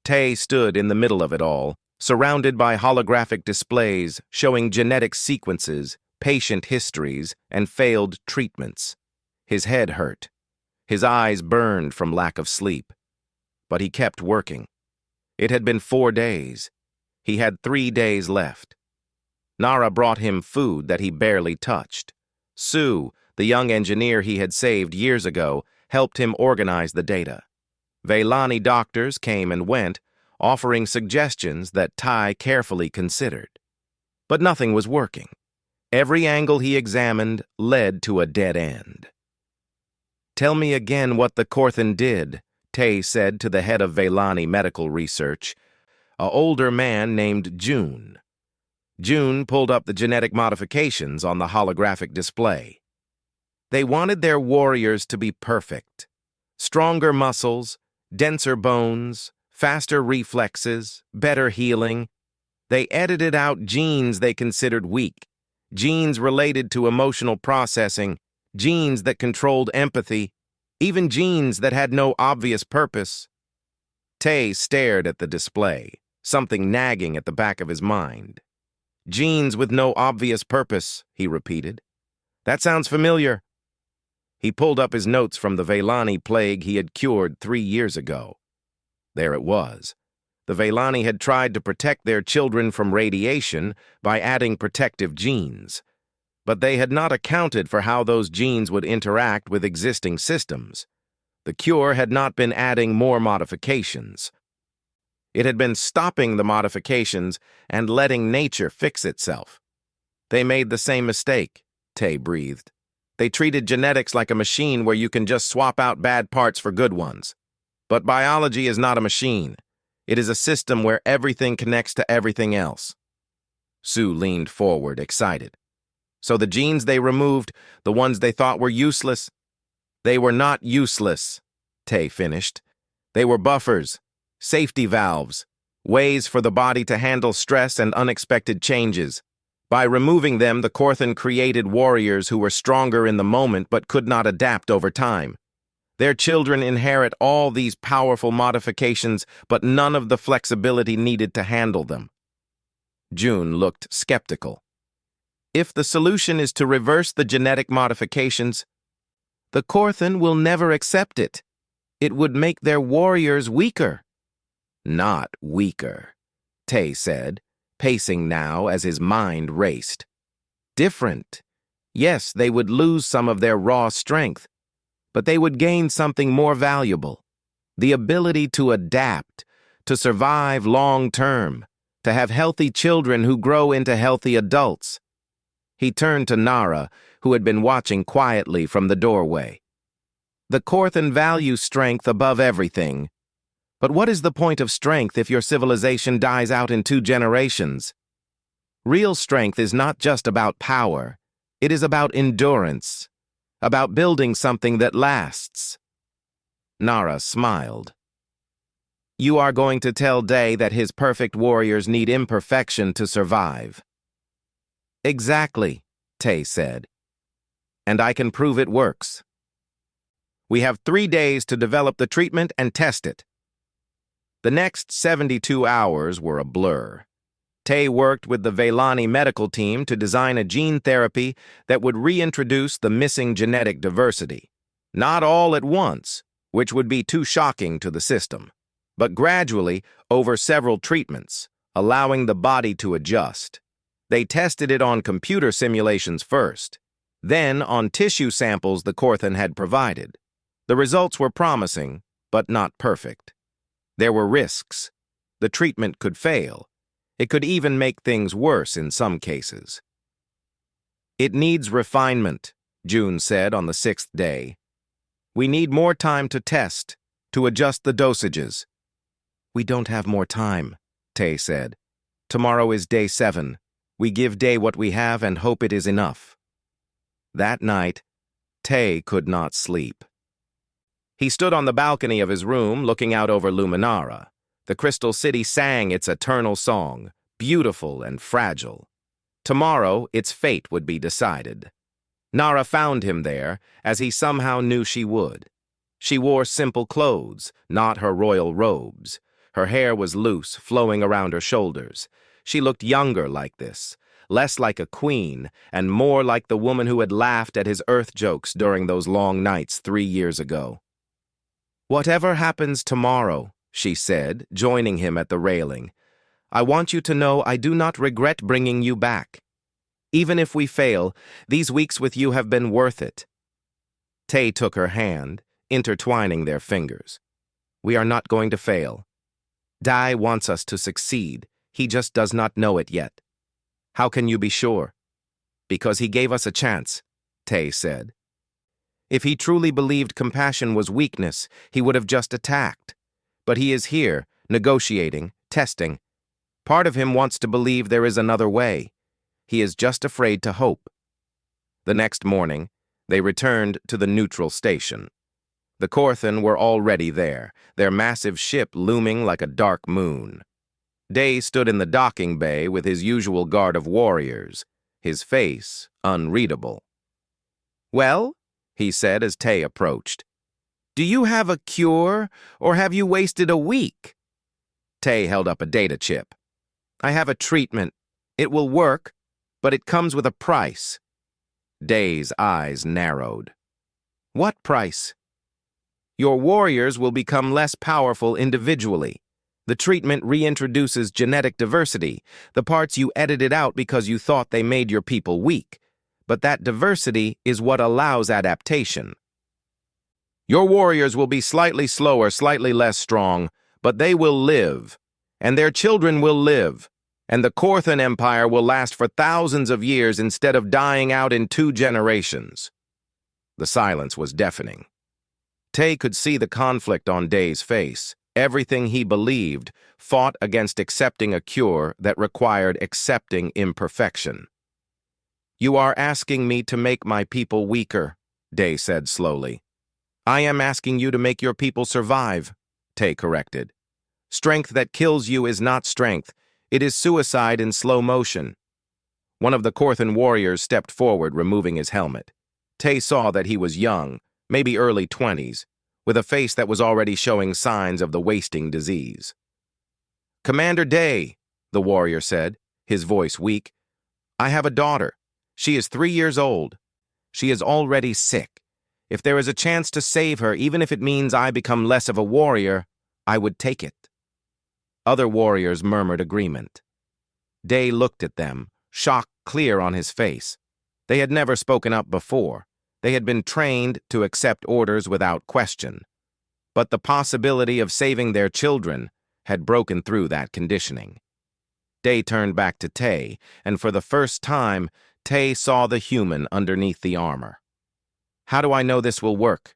Tay stood in the middle of it all, surrounded by holographic displays showing genetic sequences, patient histories, and failed treatments. His head hurt. His eyes burned from lack of sleep. But he kept working. It had been 4 days. He had 3 days left. Nara brought him food that he barely touched. Sue, the young engineer he had saved years ago, helped him organize the data. Velani doctors came and went, offering suggestions that Ty carefully considered. But nothing was working. Every angle he examined led to a dead end. Tell me again what the Corthan did, Tay said to the head of Velani Medical Research, an older man named June. June pulled up the genetic modifications on the holographic display. They wanted their warriors to be perfect. Stronger muscles, denser bones, faster reflexes, better healing. They edited out genes they considered weak, genes related to emotional processing, genes that controlled empathy, even genes that had no obvious purpose. Tay stared at the display, something nagging at the back of his mind. Genes with no obvious purpose, he repeated. That sounds familiar. He pulled up his notes from the Velani plague he had cured 3 years ago. There it was. The Velani had tried to protect their children from radiation by adding protective genes. But they had not accounted for how those genes would interact with existing systems. The cure had not been adding more modifications. It had been stopping the modifications and letting nature fix itself. They made the same mistake, Tay breathed. They treated genetics like a machine where you can just swap out bad parts for good ones. But biology is not a machine. It is a system where everything connects to everything else. Sue leaned forward, excited. So the genes they removed, the ones they thought were useless, they were not useless, Tay finished. They were buffers, safety valves, ways for the body to handle stress and unexpected changes. By removing them, the Korthan created warriors who were stronger in the moment but could not adapt over time. Their children inherit all these powerful modifications, but none of the flexibility needed to handle them. June looked skeptical. If the solution is to reverse the genetic modifications, the Korthan will never accept it. It would make their warriors weaker. Not weaker, Tay said, pacing now as his mind raced. Different. Yes, they would lose some of their raw strength, but they would gain something more valuable. The ability to adapt, to survive long-term, to have healthy children who grow into healthy adults. He turned to Nara, who had been watching quietly from the doorway. The Korthan value strength above everything. But what is the point of strength if your civilization dies out in 2 generations? Real strength is not just about power. It is about endurance, about building something that lasts. Nara smiled. You are going to tell Day that his perfect warriors need imperfection to survive. Exactly, Tay said. And I can prove it works. We have 3 days to develop the treatment and test it. The next 72 hours were a blur. Tay worked with the Veilani medical team to design a gene therapy that would reintroduce the missing genetic diversity. Not all at once, which would be too shocking to the system, but gradually over several treatments, allowing the body to adjust. They tested it on computer simulations first, then on tissue samples the Korthan had provided. The results were promising, but not perfect. There were risks. The treatment could fail. It could even make things worse in some cases. It needs refinement, June said on the 6th day. We need more time to test, to adjust the dosages. We don't have more time, Tay said. Tomorrow is day 7. We give Day what we have and hope it is enough. That night, Tay could not sleep. He stood on the balcony of his room, looking out over Luminara. The Crystal City sang its eternal song, beautiful and fragile. Tomorrow, its fate would be decided. Nara found him there, as he somehow knew she would. She wore simple clothes, not her royal robes. Her hair was loose, flowing around her shoulders. She looked younger like this, less like a queen, and more like the woman who had laughed at his earth jokes during those long nights 3 years ago. Whatever happens tomorrow, she said, joining him at the railing, I want you to know I do not regret bringing you back. Even if we fail, these weeks with you have been worth it. Tay took her hand, intertwining their fingers. We are not going to fail. Dai wants us to succeed. He just does not know it yet. How can you be sure? Because he gave us a chance, Tay said. If he truly believed compassion was weakness, he would have just attacked. But he is here, negotiating, testing. Part of him wants to believe there is another way. He is just afraid to hope. The next morning, they returned to the neutral station. The Korthan were already there, their massive ship looming like a dark moon. Day stood in the docking bay with his usual guard of warriors, his face unreadable. Well, he said as Tay approached, do you have a cure, or have you wasted a week? Tay held up a data chip. I have a treatment. It will work, but it comes with a price. Day's eyes narrowed. What price? Your warriors will become less powerful individually. The treatment reintroduces genetic diversity, the parts you edited out because you thought they made your people weak. But that diversity is what allows adaptation. Your warriors will be slightly slower, slightly less strong, but they will live, and their children will live, and the Korthan Empire will last for thousands of years instead of dying out in 2 generations. The silence was deafening. Tay could see the conflict on Day's face. Everything he believed fought against accepting a cure that required accepting imperfection. "You are asking me to make my people weaker," Day said slowly. "I am asking you to make your people survive," Tay corrected. "Strength that kills you is not strength. It is suicide in slow motion." One of the Korthan warriors stepped forward, removing his helmet. Tay saw that he was young, maybe early 20s, with a face that was already showing signs of the wasting disease. "Commander Day," the warrior said, his voice weak, "I have a daughter. She is 3 years old. She is already sick. If there is a chance to save her, even if it means I become less of a warrior, I would take it." Other warriors murmured agreement. Day looked at them, shock clear on his face. They had never spoken up before. They had been trained to accept orders without question. But the possibility of saving their children had broken through that conditioning. Day turned back to Tay, and for the first time, Tay saw the human underneath the armor. "How do I know this will work?"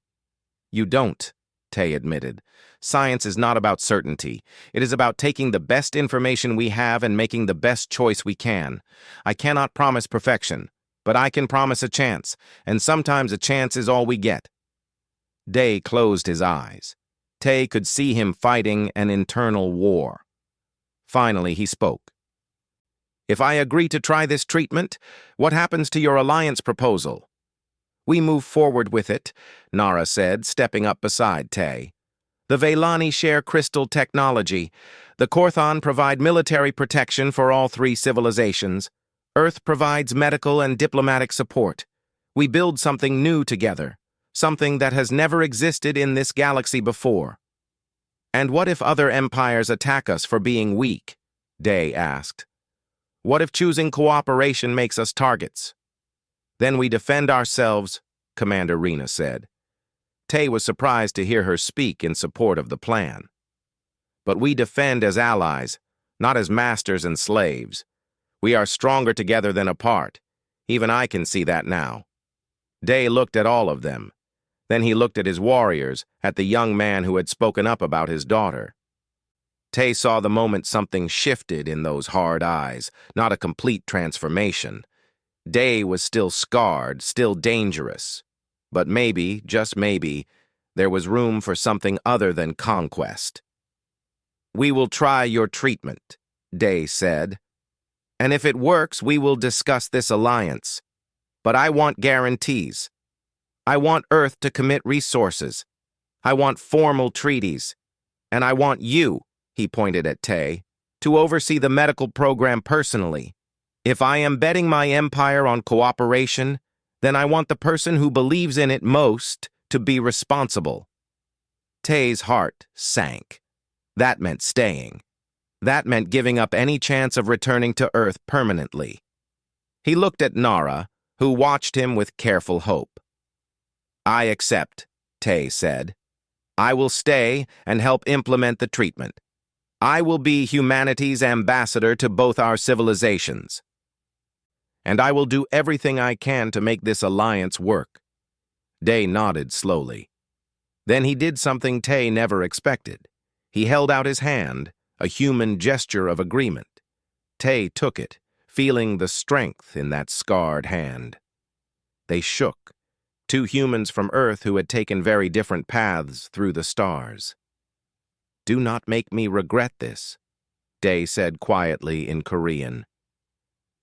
"You don't," Tay admitted. "Science is not about certainty. It is about taking the best information we have and making the best choice we can. I cannot promise perfection, but I can promise a chance, and sometimes a chance is all we get." Day closed his eyes. Tay could see him fighting an internal war. Finally, he spoke. "If I agree to try this treatment, what happens to your alliance proposal?" "We move forward with it," Nara said, stepping up beside Tay. "The Veilani share crystal technology. The Korthan provide military protection for all 3 civilizations. Earth provides medical and diplomatic support. We build something new together, something that has never existed in this galaxy before." "And what if other empires attack us for being weak?" Day asked. "What if choosing cooperation makes us targets?" "Then we defend ourselves," Commander Rena said. Tay was surprised to hear her speak in support of the plan. "But we defend as allies, not as masters and slaves. We are stronger together than apart. Even I can see that now." Day looked at all of them. Then he looked at his warriors, at the young man who had spoken up about his daughter. Tay saw the moment something shifted in those hard eyes, not a complete transformation. Day was still scarred, still dangerous. But maybe, just maybe, there was room for something other than conquest. "We will try your treatment," Day said. "And if it works, we will discuss this alliance. But I want guarantees. I want Earth to commit resources. I want formal treaties. And I want you," he pointed at Tay, "to oversee the medical program personally. If I am betting my empire on cooperation, then I want the person who believes in it most to be responsible." Tay's heart sank. That meant staying. That meant giving up any chance of returning to Earth permanently. He looked at Nara, who watched him with careful hope. "I accept," Tay said. "I will stay and help implement the treatment. I will be humanity's ambassador to both our civilizations. And I will do everything I can to make this alliance work." Day nodded slowly. Then he did something Tay never expected. He held out his hand, a human gesture of agreement. Tay took it, feeling the strength in that scarred hand. They shook, 2 humans from Earth who had taken very different paths through the stars. "Do not make me regret this," Day said quietly in Korean.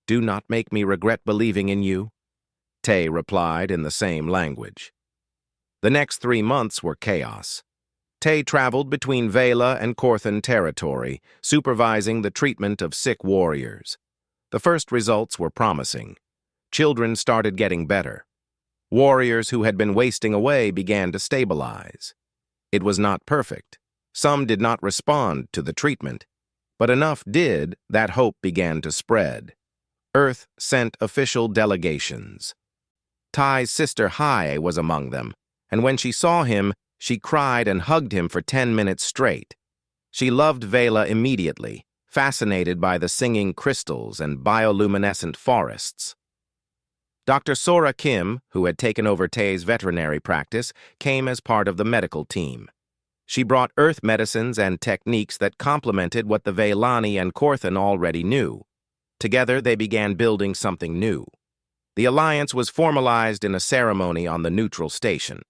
"Do not make me regret believing in you," Tay replied in the same language. The next 3 months were chaos. Tay traveled between Vela and Korthan territory, supervising the treatment of sick warriors. The first results were promising. Children started getting better. Warriors who had been wasting away began to stabilize. It was not perfect. Some did not respond to the treatment, but enough did that hope began to spread. Earth sent official delegations. Ty's sister Hai was among them, and when she saw him, she cried and hugged him for 10 minutes straight. She loved Vela immediately, fascinated by the singing crystals and bioluminescent forests. Dr. Sora Kim, who had taken over Tae's veterinary practice, came as part of the medical team. She brought earth medicines and techniques that complemented what the Veilani and Korthan already knew. Together, they began building something new. The alliance was formalized in a ceremony on the neutral station.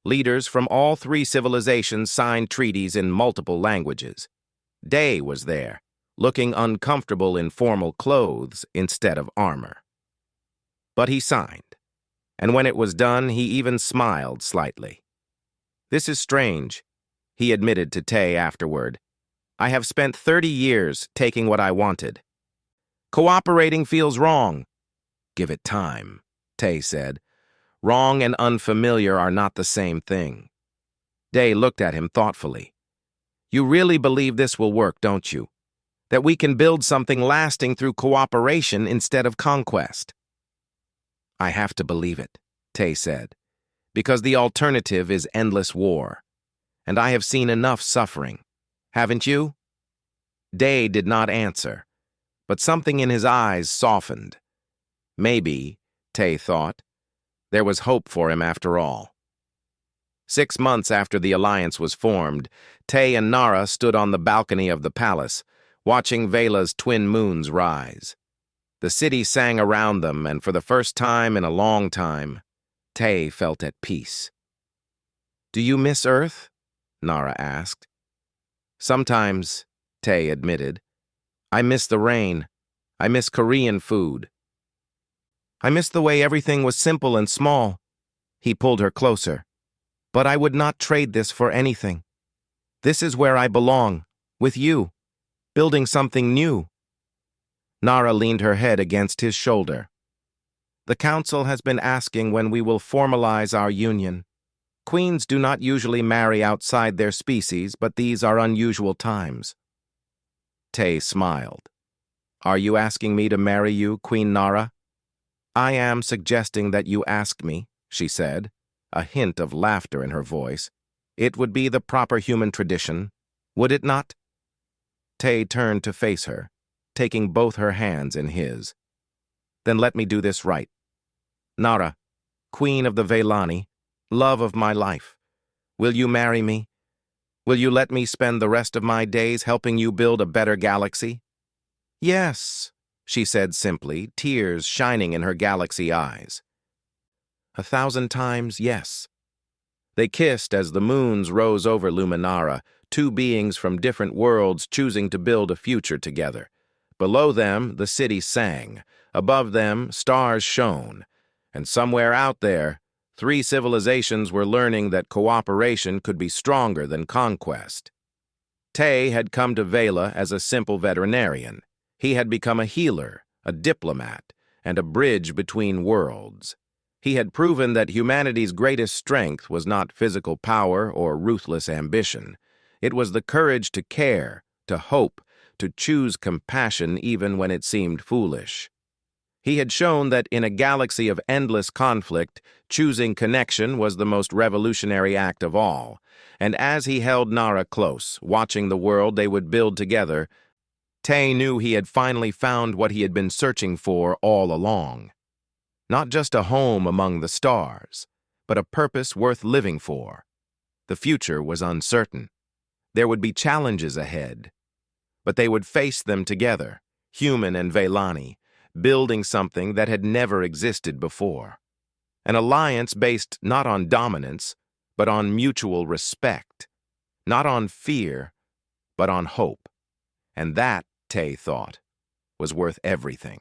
Leaders from all three civilizations signed treaties in multiple languages. Day was there, looking uncomfortable in formal clothes instead of armor. But he signed, and when it was done, he even smiled slightly. "This is strange," he admitted to Tae afterward. "I have spent 30 years taking what I wanted. Cooperating feels wrong." "Give it time," Tae said. "Wrong and unfamiliar are not the same thing." Day looked at him thoughtfully. "You really believe this will work, don't you? That we can build something lasting through cooperation instead of conquest?" "I have to believe it," Tae said, "because the alternative is endless war. And I have seen enough suffering. Haven't you?" Day did not answer, but something in his eyes softened. Maybe, Tae thought, there was hope for him after all. 6 months after the alliance was formed, Tae and Nara stood on the balcony of the palace, watching Vela's twin moons rise. The city sang around them, and for the first time in a long time, Tae felt at peace. "Do you miss Earth?" Nara asked. "Sometimes," Tae admitted. "I miss the rain. I miss Korean food. I miss the way everything was simple and small." He pulled her closer. "But I would not trade this for anything. This is where I belong, with you, building something new." Nara leaned her head against his shoulder. "The council has been asking when we will formalize our union. Queens do not usually marry outside their species, but these are unusual times." Tae smiled. "Are you asking me to marry you, Queen Nara?" "I am suggesting that you ask me," she said, a hint of laughter in her voice. "It would be the proper human tradition, would it not?" Tae turned to face her, taking both her hands in his. "Then let me do this right. Nara, Queen of the Veilani, love of my life, will you marry me? Will you let me spend the rest of my days helping you build a better galaxy?" "Yes," she said simply, tears shining in her galaxy eyes. 1,000 times yes. They kissed as the moons rose over Luminara, two beings from different worlds choosing to build a future together. Below them, the city sang. Above them, stars shone. And somewhere out there, 3 civilizations were learning that cooperation could be stronger than conquest. Tae had come to Vela as a simple veterinarian. He had become a healer, a diplomat, and a bridge between worlds. He had proven that humanity's greatest strength was not physical power or ruthless ambition. It was the courage to care, to hope, to choose compassion even when it seemed foolish. He had shown that in a galaxy of endless conflict, choosing connection was the most revolutionary act of all. And as he held Nara close, watching the world they would build together, Tae knew he had finally found what he had been searching for all along. Not just a home among the stars, but a purpose worth living for. The future was uncertain. There would be challenges ahead, but they would face them together, human and Veilani, building something that had never existed before. An alliance based not on dominance, but on mutual respect. Not on fear, but on hope. And that, Tae thought, was worth everything.